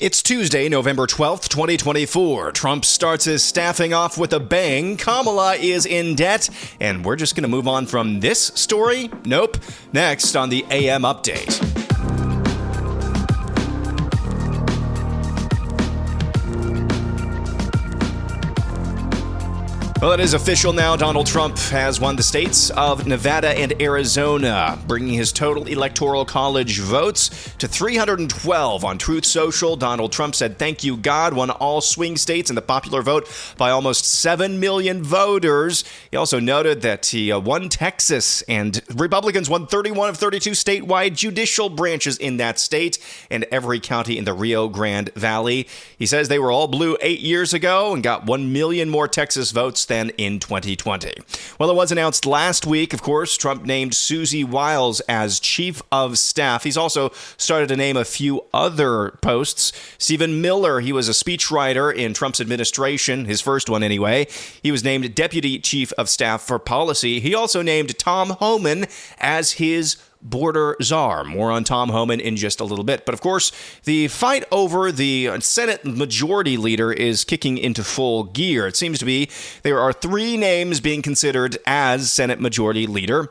It's Tuesday, November 12th, 2024. Trump starts his staffing off with a bang. Kamala is in debt. And we're just going to move on from this story? Nope. Next on the AM Update. Well, it is official now. Donald Trump has won the states of Nevada and Arizona, bringing his total electoral college votes to 312. On Truth Social, Donald Trump said, "Thank you, God," won all swing states in the popular vote by almost 7 million voters. He also noted that he won Texas, and Republicans won 31 of 32 statewide judicial branches in that state and every county in the Rio Grande Valley. He says they were all blue 8 years ago and got 1 million more Texas votes than in 2020. Well, it was announced last week, of course, Trump named Susie Wiles as chief of staff. He's also started to name a few other posts. Stephen Miller, he was a speechwriter in Trump's administration, his first one anyway. He was named deputy chief of staff for policy. He also named Tom Homan as his border czar. More on Tom Homan in just a little bit. But of course, the fight over the Senate majority leader is kicking into full gear. It seems to be there are three names being considered as Senate majority leader.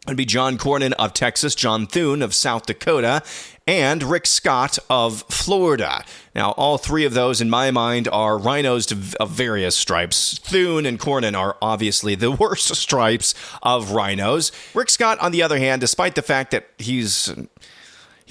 It would be John Cornyn of Texas, John Thune of South Dakota, and Rick Scott of Florida. Now, all three of those, in my mind, are rhinos of various stripes. Thune and Cornyn are obviously the worst stripes of rhinos. Rick Scott, on the other hand, despite the fact that he's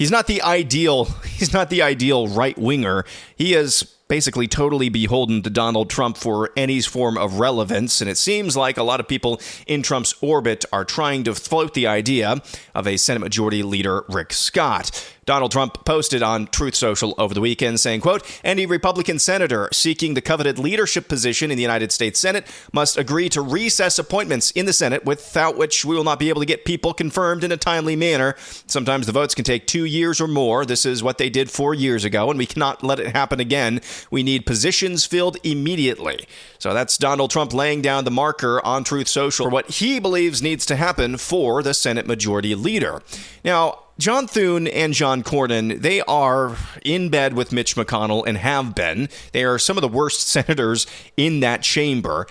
not the ideal right winger, he is basically totally beholden to Donald Trump for any form of relevance, and it seems like a lot of people in Trump's orbit are trying to float the idea of a Senate Majority Leader Rick Scott. Donald Trump posted on Truth Social over the weekend saying, quote, "Any Republican senator seeking the coveted leadership position in the United States Senate must agree to recess appointments in the Senate, without which we will not be able to get people confirmed in a timely manner. Sometimes the votes can take 2 years or more. This is what they did 4 years ago, and we cannot let it happen again. We need positions filled immediately." So that's Donald Trump laying down the marker on Truth Social for what he believes needs to happen for the Senate Majority Leader. Now, John Thune and John Cornyn, they are in bed with Mitch McConnell and have been. They are some of the worst senators in that chamber.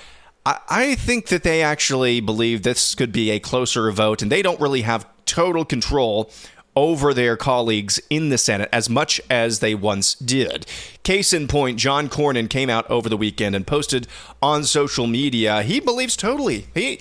I think that they actually believe this could be a closer vote, and they don't really have total control over their colleagues in the Senate as much as they once did. Case in point, John Cornyn came out over the weekend and posted on social media. He believes totally. He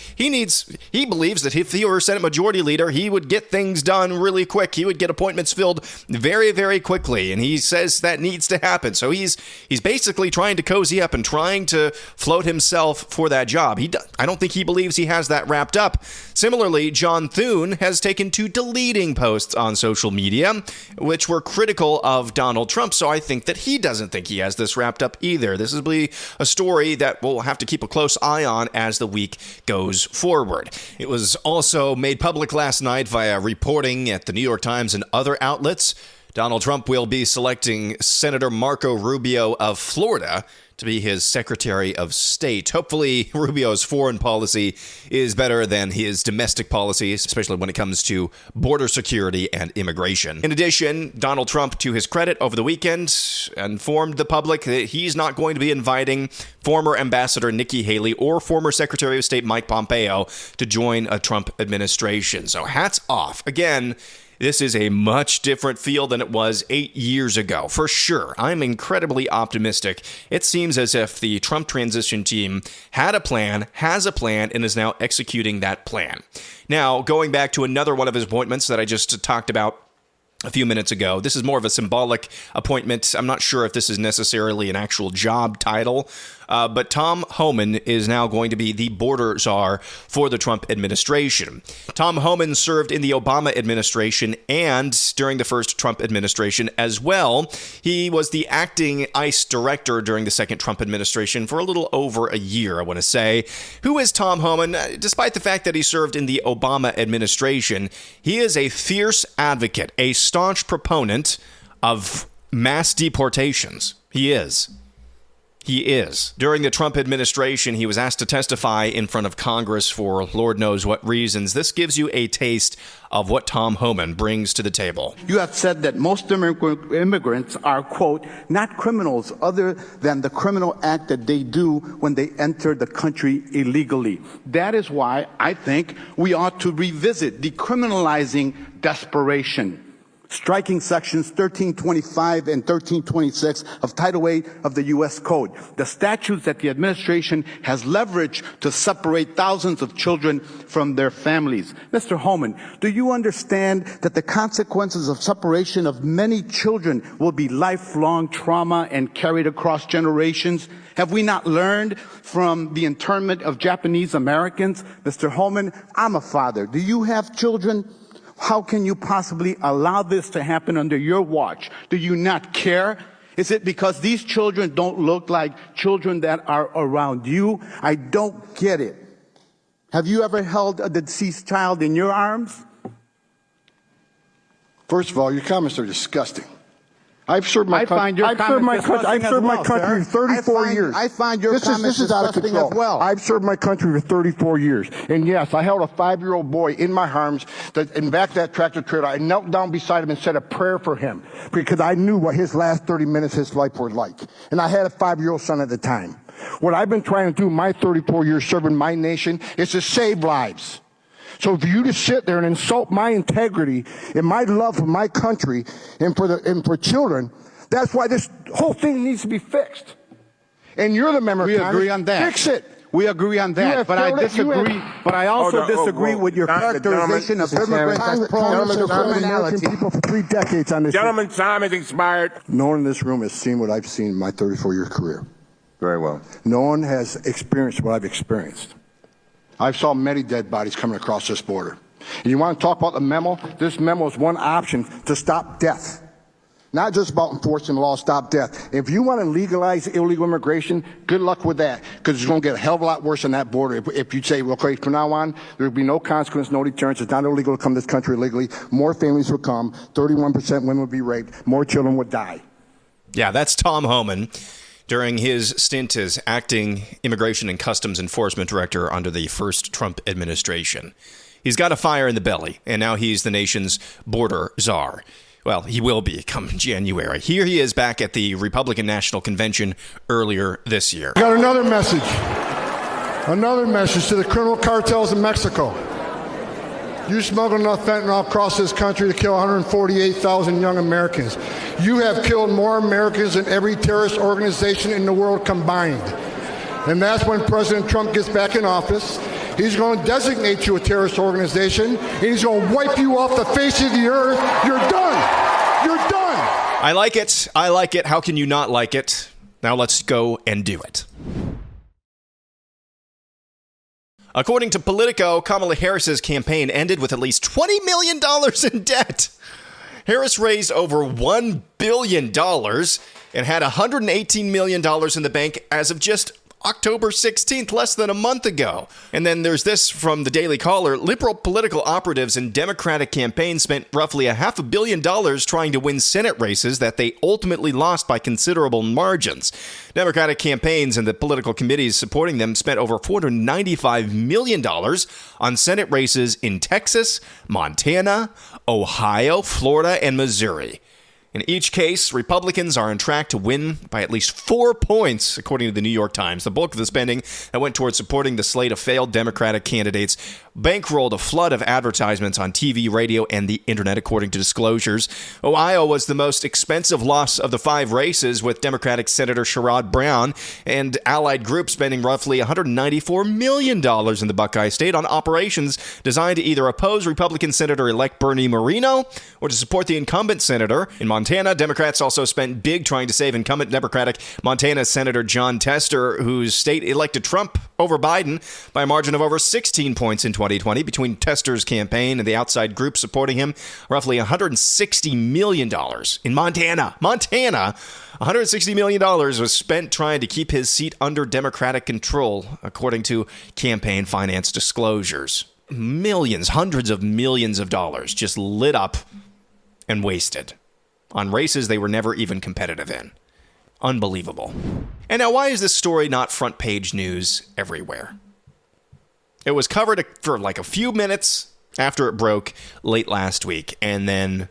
believes that if he were Senate Majority Leader, he would get things done really quick. He would get appointments filled very, very quickly, and he says that needs to happen. So he's basically trying to cozy up and trying to float himself for that job. I don't think he believes he has that wrapped up. Similarly, John Thune has taken to deleting posts on social media, which were critical of Donald Trump. So I think that he doesn't think he has this wrapped up either. This will be a story that we'll have to keep a close eye on as the week goes forward. It was also made public last night via reporting at the New York Times and other outlets. Donald Trump will be selecting Senator Marco Rubio of Florida to be his Secretary of State. Hopefully, Rubio's foreign policy is better than his domestic policies, especially when it comes to border security and immigration. In addition, Donald Trump, to his credit, over the weekend informed the public that he's not going to be inviting former Ambassador Nikki Haley or former Secretary of State Mike Pompeo to join a Trump administration. So hats off. Again, this is a much different feel than it was 8 years ago, for sure. I'm incredibly optimistic. It seems as if the Trump transition team had a plan, has a plan, and is now executing that plan. Now, going back to another one of his appointments that I just talked about a few minutes ago, this is more of a symbolic appointment. I'm not sure if this is necessarily an actual job title, but Tom Homan is now going to be the border czar for the Trump administration. Tom Homan served in the Obama administration and during the first Trump administration as well. He was the acting ICE director during the second Trump administration for a little over a year, I want to say. Who is Tom Homan? Despite the fact that he served in the Obama administration, he is a fierce advocate, a staunch proponent of mass deportations. He is. He is. During the Trump administration, he was asked to testify in front of Congress for Lord knows what reasons. This gives you a taste of what Tom Homan brings to the table. You have said that most immigrants are, quote, not criminals other than the criminal act that they do when they enter the country illegally. That is why I think we ought to revisit decriminalizing desperation, striking sections 1325 and 1326 of Title VIII of the U.S. Code, the statutes that the administration has leveraged to separate thousands of children from their families. Mr. Homan, do you understand that the consequences of separation of many children will be lifelong trauma and carried across generations? Have we not learned from the internment of Japanese Americans? Mr. Homan, I'm a father. Do you have children? How can you possibly allow this to happen under your watch? Do you not care? Is it because these children don't look like children that are around you? I don't get it. Have you ever held a deceased child in your arms? First of all, your comments are disgusting. I've served my country. I've served my country for 34 years. I find your comments disgusting as well. I've served my country for 34 years. And yes, I held a 5-year-old boy in my arms in back of that tractor trailer. I knelt down beside him and said a prayer for him because I knew what his last 30 minutes of his life were like. And I had a 5-year-old son at the time. What I've been trying to do my 34 years serving my nation is to save lives. So for you to sit there and insult my integrity and my love for my country and for children, that's why this whole thing needs to be fixed. And you're the member of Congress. We agree on that. Fix it. We agree on that, but I disagree. But I also disagree with your characterization of immigrants as prone to criminality. People for 3 decades on this. Gentleman's time has expired. No one in this room has seen what I've seen in my 34-year career. Very well. No one has experienced what I've experienced. I've saw many dead bodies coming across this border. And you want to talk about the memo? This memo is one option to stop death. Not just about enforcing the law, stop death. If you want to legalize illegal immigration, good luck with that, because it's going to get a hell of a lot worse on that border. If you say, well, okay, from now on, there will be no consequence, no deterrence. It's not illegal to come to this country illegally. More families will come. 31% women will be raped. More children would die. Yeah, that's Tom Homan during his stint as acting Immigration and Customs Enforcement Director under the first Trump administration. He's got a fire in the belly, and now he's the nation's border czar. Well, he will be come January. Here he is back at the Republican National Convention earlier this year. I got another message. Another message to the criminal cartels in Mexico. You smuggled enough fentanyl across this country to kill 148,000 young Americans. You have killed more Americans than every terrorist organization in the world combined. And that's when President Trump gets back in office. He's going to designate you a terrorist organization, and he's going to wipe you off the face of the earth. You're done. You're done. I like it. I like it. How can you not like it? Now let's go and do it. According to Politico, Kamala Harris's campaign ended with at least $20 million in debt. Harris raised over $1 billion and had $118 million in the bank as of just October 16th, less than a month ago. And then there's this from the Daily Caller. Liberal political operatives and Democratic campaigns spent roughly $500 million trying to win Senate races that they ultimately lost by considerable margins. Democratic campaigns and the political committees supporting them spent over $495 million on Senate races in Texas, Montana, Ohio, Florida, and Missouri. In each case, Republicans are on track to win by at least 4 points, according to the New York Times. The bulk of the spending that went towards supporting the slate of failed Democratic candidates bankrolled a flood of advertisements on TV, radio, and the internet, according to disclosures. Ohio was the most expensive loss of the 5 races, with Democratic Senator Sherrod Brown and allied groups spending roughly $194 million in the Buckeye State on operations designed to either oppose Republican Senator-elect Bernie Moreno or to support the incumbent senator. In Montana, Democrats also spent big trying to save incumbent Democratic Montana Senator Jon Tester, whose state elected Trump over Biden by a margin of over 16 points in 2020. Between Tester's campaign and the outside group supporting him, roughly $160 million in Montana. $160 million was spent trying to keep his seat under Democratic control, according to campaign finance disclosures. Millions, hundreds of millions of dollars just lit up and wasted on races they were never even competitive in. Unbelievable. And now, why is this story not front page news everywhere? It was covered for like a few minutes after it broke late last week, and then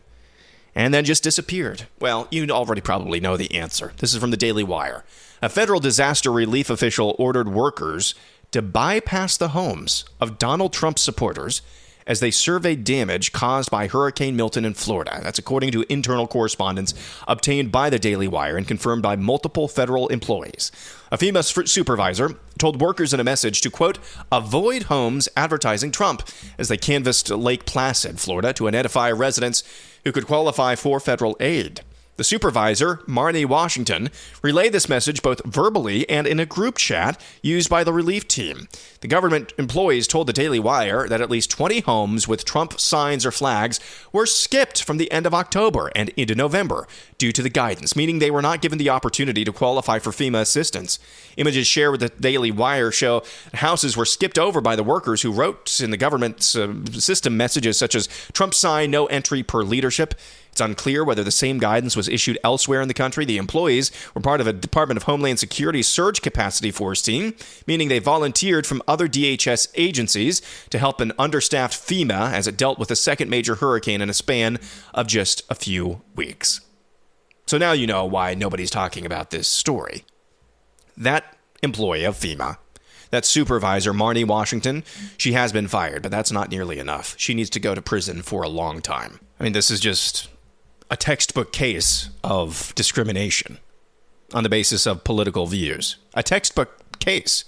just disappeared. Well, you already probably know the answer. This is from the Daily Wire. A federal disaster relief official ordered workers to bypass the homes of Donald Trump supporters as they surveyed damage caused by Hurricane Milton in Florida. That's according to internal correspondence obtained by the Daily Wire and confirmed by multiple federal employees. A FEMA supervisor told workers in a message to, quote, avoid homes advertising Trump as they canvassed Lake Placid, Florida, to identify residents who could qualify for federal aid. The supervisor, Marnie Washington, relayed this message both verbally and in a group chat used by the relief team. The government employees told the Daily Wire that at least 20 homes with Trump signs or flags were skipped from the end of October and into November due to the guidance, meaning they were not given the opportunity to qualify for FEMA assistance. Images shared with the Daily Wire show houses were skipped over by the workers who wrote in the government's system messages such as Trump sign, no entry per leadership. It's unclear whether the same guidance was issued elsewhere in the country. The employees were part of a Department of Homeland Security surge capacity force team, meaning they volunteered from other DHS agencies to help an understaffed FEMA as it dealt with a second major hurricane in a span of just a few weeks. So now you know why nobody's talking about this story. That employee of FEMA, that supervisor, Marnie Washington, she has been fired, but that's not nearly enough. She needs to go to prison for a long time. I mean, this is just a textbook case of discrimination on the basis of political views. A textbook case.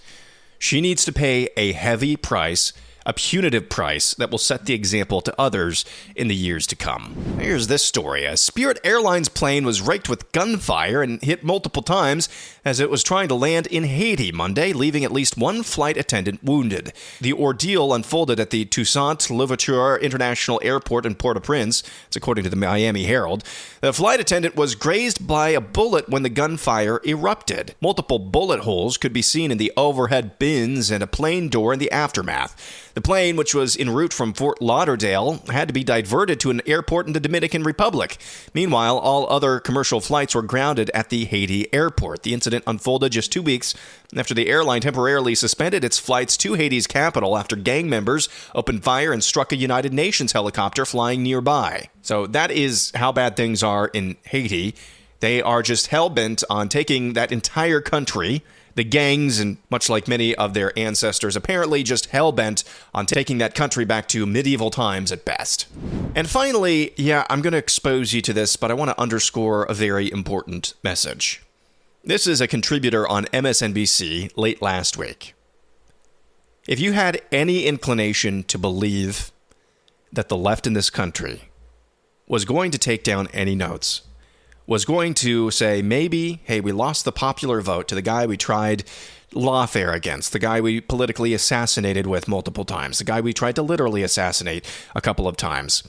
She needs to pay a heavy price, a punitive price that will set the example to others in the years to come. Here's this story. A Spirit Airlines plane was raked with gunfire and hit multiple times as it was trying to land in Haiti Monday, leaving at least one flight attendant wounded. The ordeal unfolded at the Toussaint Louverture International Airport in Port-au-Prince. It's according to the Miami Herald. The flight attendant was grazed by a bullet when the gunfire erupted. Multiple bullet holes could be seen in the overhead bins and a plane door in the aftermath. The plane, which was en route from Fort Lauderdale, had to be diverted to an airport in the Dominican Republic. Meanwhile, all other commercial flights were grounded at the Haiti airport. The incident unfolded just 2 weeks after the airline temporarily suspended its flights to Haiti's capital after gang members opened fire and struck a United Nations helicopter flying nearby. So that is how bad things are in Haiti. They are just hell-bent on taking that entire country. The gangs, and much like many of their ancestors, apparently just hell-bent on taking that country back to medieval times at best. And finally, I'm going to expose you to this, but I want to underscore a very important message. This is a contributor on MSNBC late last week. If you had any inclination to believe that the left in this country was going to take down any notes, was going to say, maybe, hey, we lost the popular vote to the guy we tried lawfare against, the guy we politically assassinated with multiple times, the guy we tried to literally assassinate a couple of times,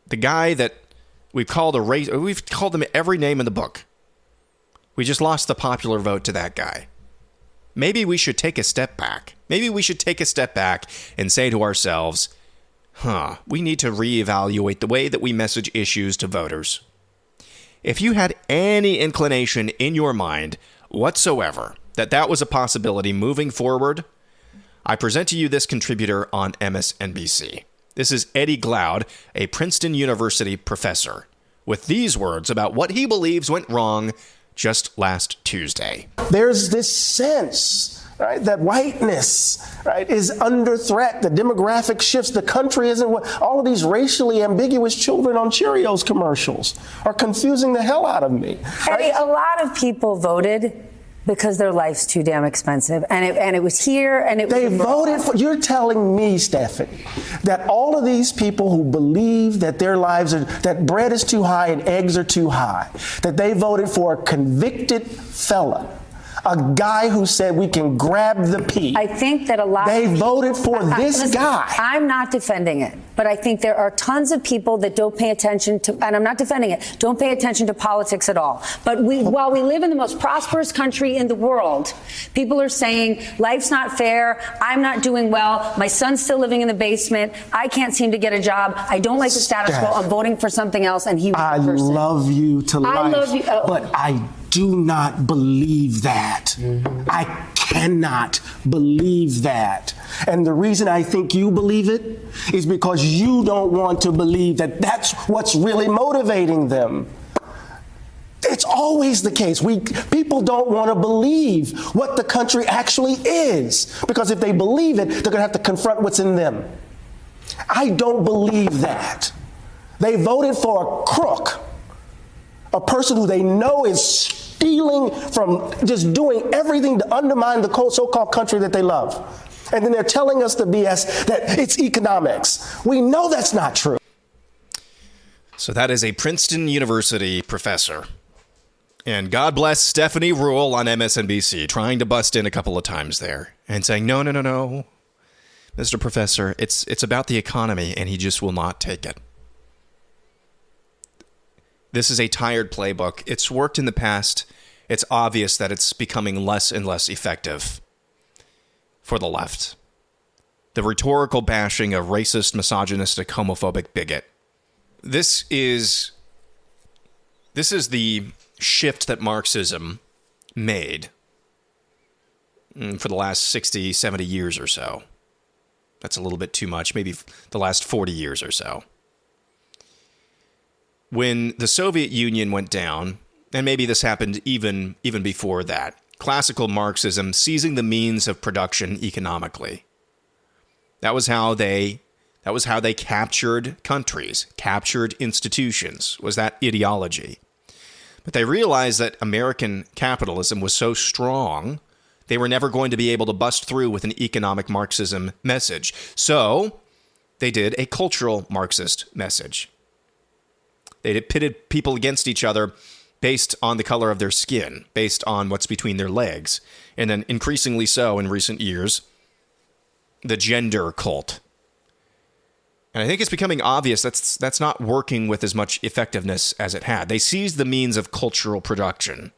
the guy that we've called we've called him every name in the book. We just lost the popular vote to that guy. Maybe we should take a step back. Maybe we should take a step back and say to ourselves, we need to reevaluate the way that we message issues to voters. If you had any inclination in your mind whatsoever that that was a possibility moving forward, I present to you this contributor on MSNBC. This is Eddie Glaude, a Princeton University professor, with these words about what he believes went wrong just last Tuesday. There's this sense, right, that whiteness, right, is under threat. The demographic shifts. The country isn't what all of these racially ambiguous children on Cheerios commercials are confusing the hell out of me. Right? Eddie, a lot of people voted because their life's too damn expensive, and it was here, and it they was voted for. You're telling me, Stephanie, that all of these people who believe that their lives are, that bread is too high and eggs are too high, that they voted for a convicted felon, A guy who said we can grab the P. I think that a lot They of people, voted for this listen, guy. I'm not defending it, but I think there are tons of people that don't pay attention to, and I'm not defending it, don't pay attention to politics at all. But while we live in the most prosperous country in the world, people are saying life's not fair, I'm not doing well, my son's still living in the basement, I can't seem to get a job, I don't like the status quo, I'm voting for something else, and he was I the person. love you to life, I love you. but I do not believe that. I cannot believe that. And the reason I think you believe it is because you don't want to believe that that's what's really motivating them. It's always the case. People don't want to believe what the country actually is, because if they believe it, they're going to have to confront what's in them. I don't believe that. They voted for a crook, a person who they know is stealing from, just doing everything to undermine the so-called country that they love. And then they're telling us the BS that it's economics. We know that's not true. So that is a Princeton University professor. And God bless Stephanie Ruhle on MSNBC, trying to bust in a couple of times there and saying, no, Mr. Professor, it's about the economy, and he just will not take it. This is a tired playbook. It's worked in the past. It's obvious that it's becoming less and less effective for the left. The rhetorical bashing of racist, misogynistic, homophobic bigot. This is the shift that Marxism made for the last 60, 70 years or so. That's a little bit too much. Maybe the last 40 years or so. When the Soviet Union went down, and maybe this happened even before that, classical Marxism seizing the means of production economically. That was how they captured countries, captured institutions, was that ideology. But they realized that American capitalism was so strong, they were never going to be able to bust through with an economic Marxism message. So they did a cultural Marxist message. They pitted people against each other based on the color of their skin, based on what's between their legs. And then increasingly so in recent years, the gender cult. And I think it's becoming obvious that's not working with as much effectiveness as it had. They seized the means of cultural production.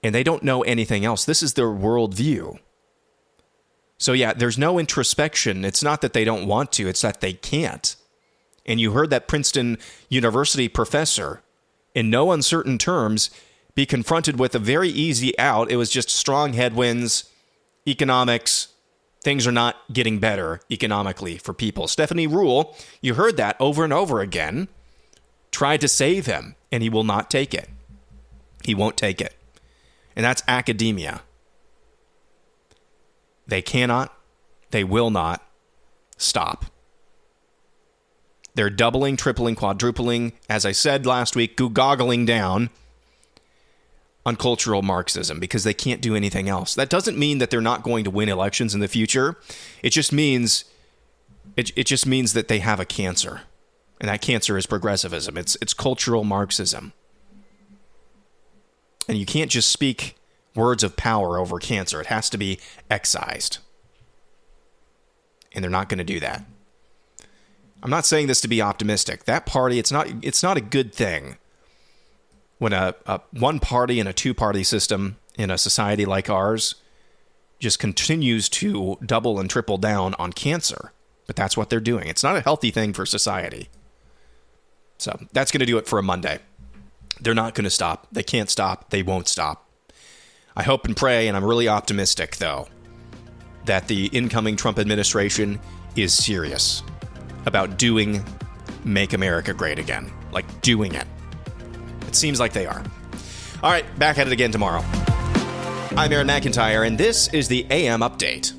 And they don't know anything else. This is their worldview. So yeah, there's no introspection. It's not that they don't want to, it's that they can't. And you heard that Princeton University professor, in no uncertain terms, be confronted with a very easy out. It was just strong headwinds, economics. Things are not getting better economically for people. Stephanie Ruhle, you heard that over and over again, tried to save him, and he will not take it. He won't take it. And that's academia. They cannot, they will not stop. They're doubling, tripling, quadrupling, as I said last week, goggling down on cultural Marxism because they can't do anything else. That doesn't mean that they're not going to win elections in the future. It just means that they have a cancer. And that cancer is progressivism. It's cultural Marxism. And you can't just speak words of power over cancer. It has to be excised. And they're not going to do that. I'm not saying this to be optimistic. That party, it's not a good thing when a one party and a two-party system in a society like ours just continues to double and triple down on cancer. But that's what they're doing. It's not a healthy thing for society. So that's going to do it for a Monday. They're not going to stop. They can't stop. They won't stop. I hope and pray, and I'm really optimistic, though, that the incoming Trump administration is serious about doing Make America Great Again. Like doing it. It seems like they are. All right, back at it again tomorrow. I'm Aaron McIntyre, and this is the AM Update.